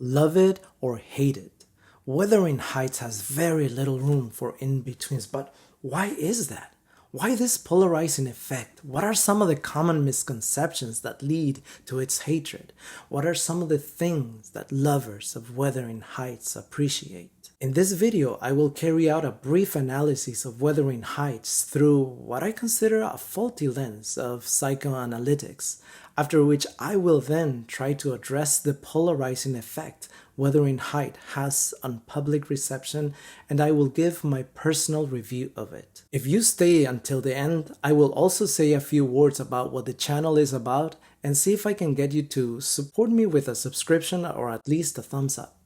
Love it or hate it. Wuthering Heights has very little room for in-betweens, but why is that? Why this polarizing effect? What are some of the common misconceptions that lead to its hatred? What are some of the things that lovers of Wuthering Heights appreciate? In this video, I will carry out a brief analysis of Wuthering Heights through what I consider a faulty lens of psychoanalytics, after which I will then try to address the polarizing effect Wuthering Heights has on public reception, and I will give my personal review of it. If you stay until the end, I will also say a few words about what the channel is about and see if I can get you to support me with a subscription or at least a thumbs up.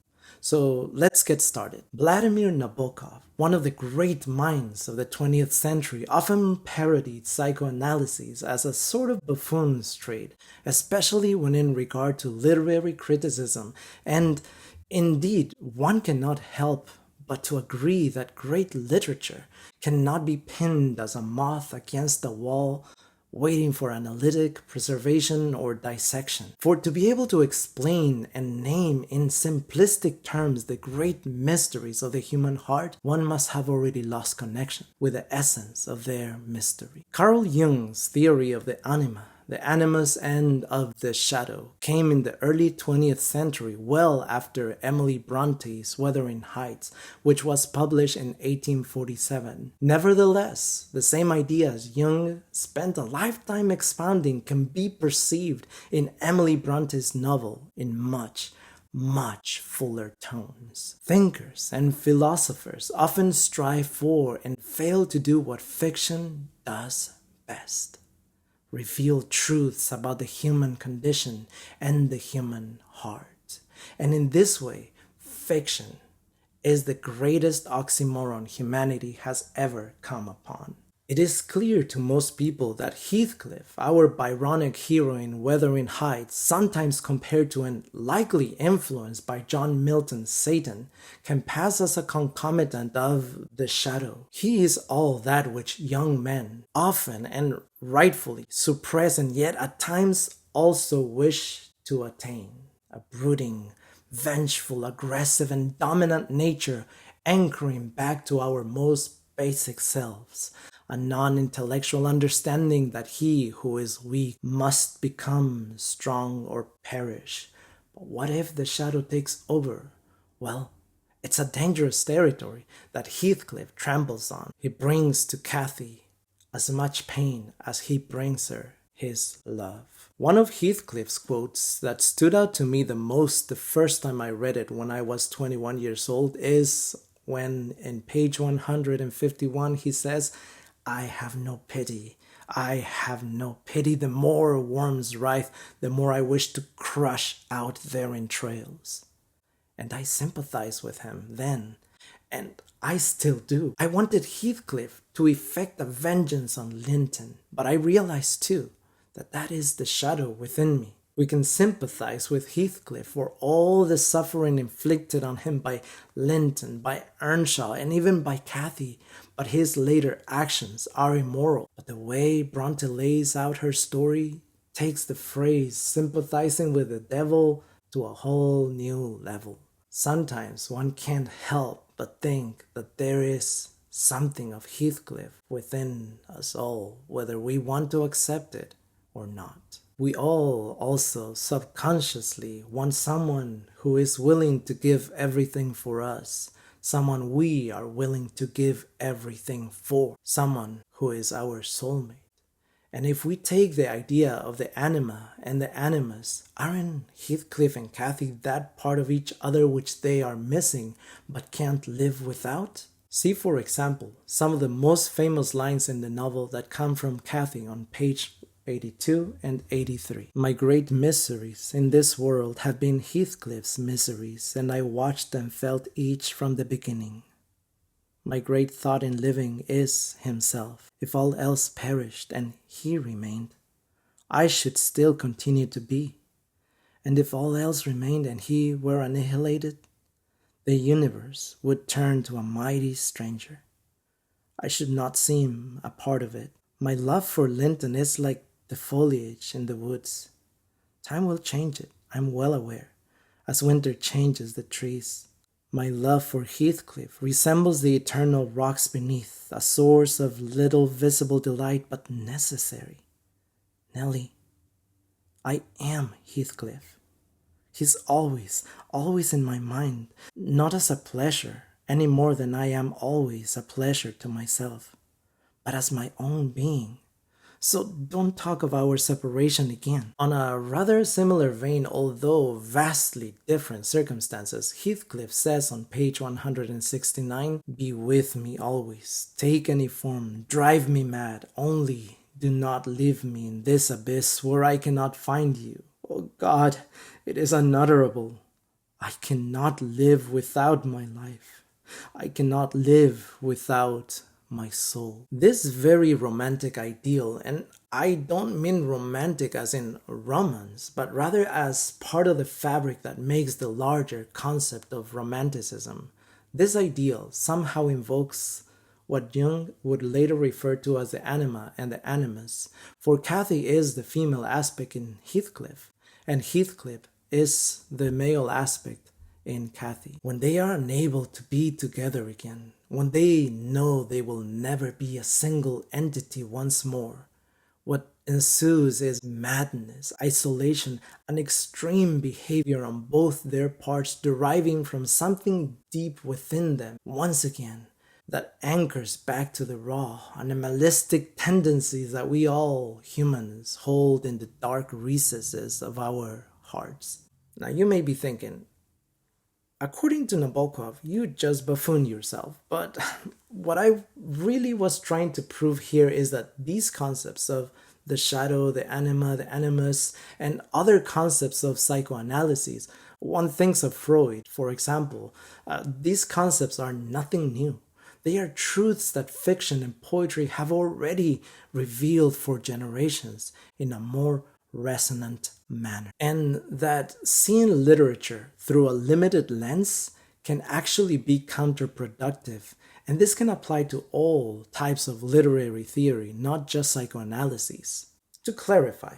So let's get started. Vladimir Nabokov, one of the great minds of the 20th century, often parodied psychoanalysis as a sort of buffoon's trade, especially when in regard to literary criticism, and indeed, one cannot help but to agree that great literature cannot be pinned as a moth against a wall, waiting for analytic preservation or dissection. For to be able to explain and name in simplistic terms the great mysteries of the human heart, one must have already lost connection with the essence of their mystery. Carl Jung's theory of the anima, the animus, and of the shadow came in the early 20th century, well after Emily Bronte's Wuthering Heights, which was published in 1847. Nevertheless, the same ideas Jung spent a lifetime expounding can be perceived in Emily Bronte's novel in much fuller tones. Thinkers and philosophers often strive for and fail to do what fiction does best: reveal truths about the human condition and the human heart. And in this way, fiction is the greatest oxymoron humanity has ever come upon. It is clear to most people that Heathcliff, our Byronic hero in Wuthering Heights, sometimes compared to and likely influenced by John Milton's Satan, can pass as a concomitant of the shadow. He is all that which young men often and rightfully suppress and yet at times also wish to attain. A brooding, vengeful, aggressive, and dominant nature anchoring back to our most basic selves. A non-intellectual understanding that he who is weak must become strong or perish. But what if the shadow takes over? Well, it's a dangerous territory that Heathcliff tramples on. He brings to Cathy as much pain as he brings her his love. One of Heathcliff's quotes that stood out to me the most the first time I read it when I was 21 years old is when in page 151 he says, "I have no pity. I have no pity. The more worms writhe, the more I wish to crush out their entrails." And I sympathized with him then, and I still do. I wanted Heathcliff to effect a vengeance on Linton, but I realized too that that is the shadow within me. We can sympathize with Heathcliff for all the suffering inflicted on him by Linton, by Earnshaw, and even by Cathy, but his later actions are immoral. But the way Bronte lays out her story takes the phrase sympathizing with the devil to a whole new level. Sometimes one can't help but think that there is something of Heathcliff within us all, whether we want to accept it or not. We all also subconsciously want someone who is willing to give everything for us, someone we are willing to give everything for, someone who is our soulmate. And if we take the idea of the anima and the animus, aren't Heathcliff and Cathy that part of each other which they are missing but can't live without? See, for example, some of the most famous lines in the novel that come from Cathy on page 82 and 83. "My great miseries in this world have been Heathcliff's miseries, and I watched and felt each from the beginning. My great thought in living is himself. If all else perished and he remained, I should still continue to be. And if all else remained and he were annihilated, the universe would turn to a mighty stranger. I should not seem a part of it. My love for Linton is like the foliage in the woods. Time will change it, I'm well aware. as winter changes the trees. My love for Heathcliff resembles the eternal rocks beneath, a source of little visible delight but necessary. Nellie, I am Heathcliff. He's always, always in my mind, not as a pleasure, any more than I am always a pleasure to myself, but as my own being. So don't talk of our separation again. On a rather similar vein, although vastly different circumstances, Heathcliff says on page 169, "Be with me always, take any form, drive me mad, only do not leave me in this abyss where I cannot find you. Oh God, it is unutterable. I cannot live without my life. I cannot live without my soul." This very romantic ideal, and I don't mean romantic as in romance, but rather as part of the fabric that makes the larger concept of Romanticism. This ideal somehow invokes what Jung would later refer to as the anima and the animus, for Cathy is the female aspect in Heathcliff, and Heathcliff is the male aspect in Cathy. When they are unable to be together again, when they know they will never be a single entity once more, what ensues is madness, isolation, an extreme behavior on both their parts deriving from something deep within them, once again, that anchors back to the raw, animalistic tendencies that we all humans hold in the dark recesses of our hearts. Now you may be thinking, according to Nabokov, you just buffooned yourself, but what I really was trying to prove here is that these concepts of the shadow, the anima, the animus, and other concepts of psychoanalysis, one thinks of Freud, for example, these concepts are nothing new. They are truths that fiction and poetry have already revealed for generations in a more resonant manner. And that seeing literature through a limited lens can actually be counterproductive. And this can apply to all types of literary theory, not just psychoanalysis. To clarify,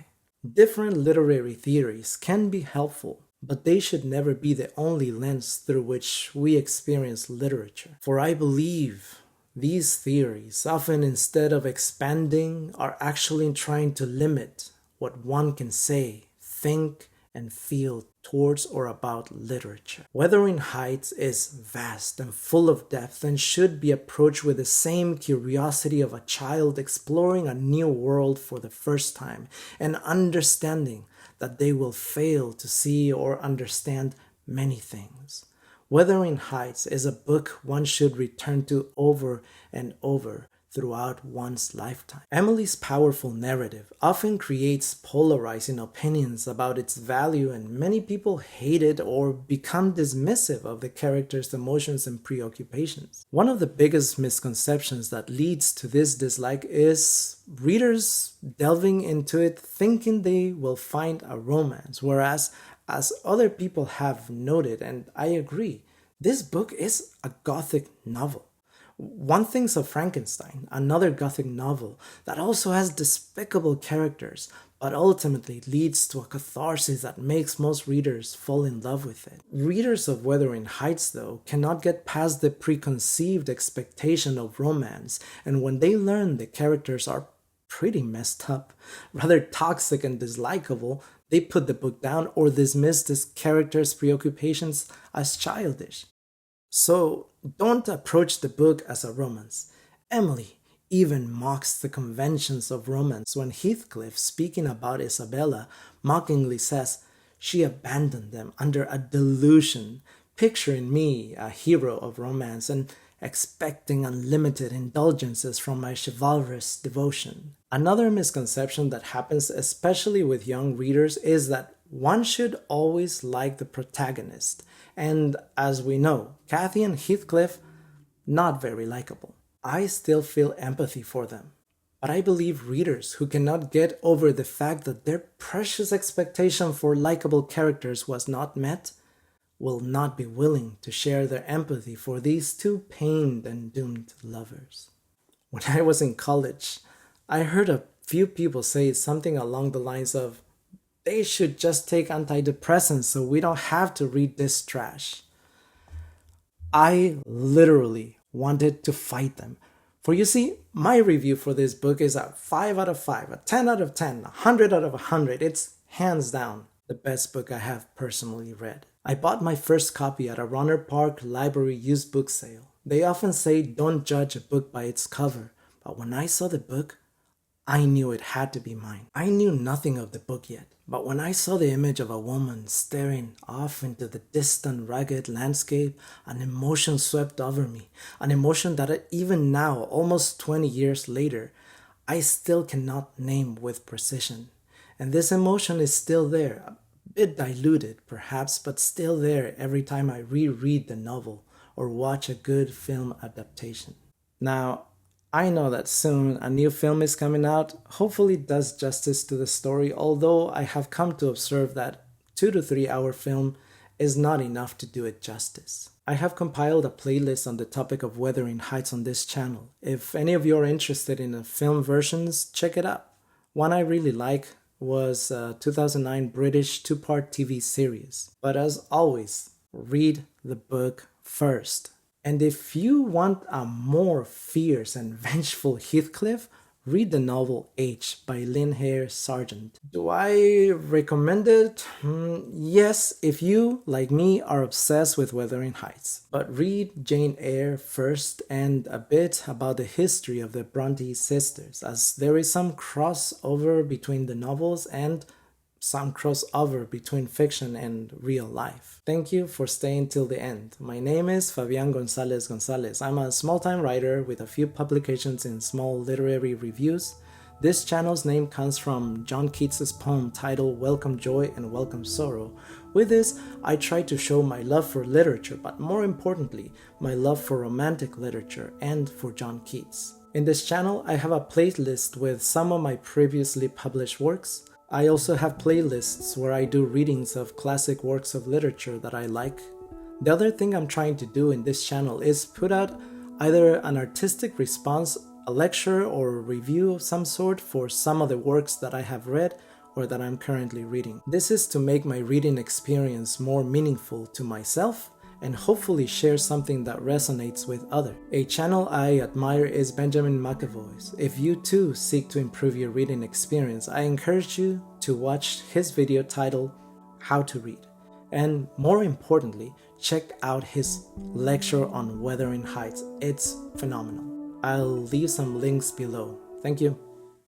different literary theories can be helpful, but they should never be the only lens through which we experience literature. For I believe these theories, often instead of expanding, are actually trying to limit what one can say, think, and feel towards or about literature. Wuthering Heights is vast and full of depth and should be approached with the same curiosity of a child exploring a new world for the first time and understanding that they will fail to see or understand many things. Wuthering Heights is a book one should return to over and over throughout one's lifetime. Emily's powerful narrative often creates polarizing opinions about its value, and many people hate it or become dismissive of the character's emotions and preoccupations. One of the biggest misconceptions that leads to this dislike is readers delving into it thinking they will find a romance, whereas, as other people have noted, and I agree, this book is a Gothic novel. One thinks of Frankenstein, another Gothic novel that also has despicable characters, but ultimately leads to a catharsis that makes most readers fall in love with it. Readers of Wuthering Heights, though, cannot get past the preconceived expectation of romance, and when they learn the characters are pretty messed up, rather toxic and dislikable, they put the book down or dismiss this character's preoccupations as childish. So don't approach the book as a romance. Emily even mocks the conventions of romance when Heathcliff, speaking about Isabella, mockingly says she abandoned them under a delusion, picturing me a hero of romance and expecting unlimited indulgences from my chivalrous devotion. Another misconception that happens especially with young readers is that one should always like the protagonist. And as we know, Cathy and Heathcliff, not very likable. I still feel empathy for them. But I believe readers who cannot get over the fact that their precious expectation for likable characters was not met will not be willing to share their empathy for these two pained and doomed lovers. When I was in college, I heard a few people say something along the lines of, They should just take antidepressants so we don't have to read this trash. I literally wanted to fight them. For you see, my review for this book is a 5 out of 5, a 10 out of 10, a 100 out of 100. It's hands down the best book I have personally read. I bought my first copy at a Runner Park Library used book sale. They often say don't judge a book by its cover, but when I saw the book, I knew it had to be mine. I knew nothing of the book yet, but when I saw the image of a woman staring off into the distant, rugged landscape, an emotion swept over me. An emotion that even now, almost 20 years later, I still cannot name with precision. And this emotion is still there, a bit diluted perhaps, but still there every time I reread the novel or watch a good film adaptation. Now, I know that soon a new film is coming out, hopefully it does justice to the story, although I have come to observe that 2 to 3 hour film is not enough to do it justice. I have compiled a playlist on the topic of Wuthering Heights on this channel. If any of you are interested in the film versions, check it out. One I really like was a 2009 British 2-part TV series. But as always, read the book first. And if you want a more fierce and vengeful Heathcliff, read the novel H by Lynn Hare Sargent. Do I recommend it? Yes, if you, like me, are obsessed with Wuthering Heights. But read Jane Eyre first and a bit about the history of the Bronte sisters, as there is some crossover between the novels and some crossover between fiction and real life. Thank you for staying till the end. My name is Fabian Gonzalez Gonzalez. I'm a small-time writer with a few publications in small literary reviews. This channel's name comes from John Keats's poem titled Welcome Joy and Welcome Sorrow. With this, I try to show my love for literature, but more importantly, my love for romantic literature and for John Keats. In this channel, I have a playlist with some of my previously published works. I also have playlists where I do readings of classic works of literature that I like. The other thing I'm trying to do in this channel is put out either an artistic response, a lecture or a review of some sort for some of the works that I have read or that I'm currently reading. This is to make my reading experience more meaningful to myself and hopefully share something that resonates with others. A channel I admire is Benjamin McEvoy's. If you too seek to improve your reading experience, I encourage you to watch his video titled How to Read. And more importantly, check out his lecture on Wuthering Heights. It's phenomenal. I'll leave some links below. Thank you.